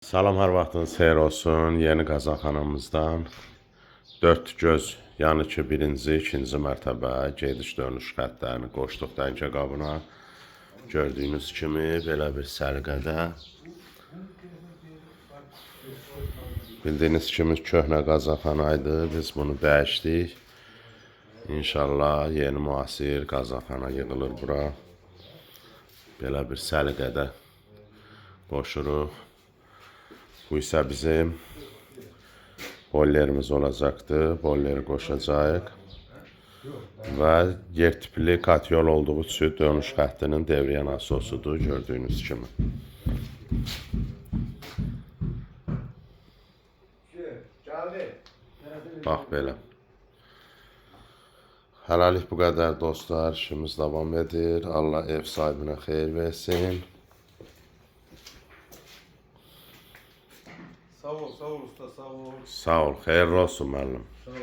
Salam, hər vaxtınız xeyir olsun. Yeni qazanxanamızdan 4 göz, yəni ki, birinci, ikinci mərtəbə gediş dönüş xəttlərini qoşduq dənkə qabına. Gördüyünüz kimi belə bir səliqədə. Bildiyiniz kimi köhnə qazanxana idi. Biz bunu dəyişdik. İnşallah yeni müasir qazanxana yığılır bura. Belə bir səliqədə qoşuruq. Bu isə bizim bollerimiz olacaqdır. Bolleri qoşacaq. Və yer tipli katyol olduğu üçün dönüş xəttinin devriyyə nasosudur, gördüyünüz kimi. Bax belə. Hələlik bu qədər dostlar. İşimiz davam edir. Allah ev sahibinə xeyir versin. Sağ ol usta, sağ ol. Sağ ol, xeyirli olsun müəllim. Sağ ol.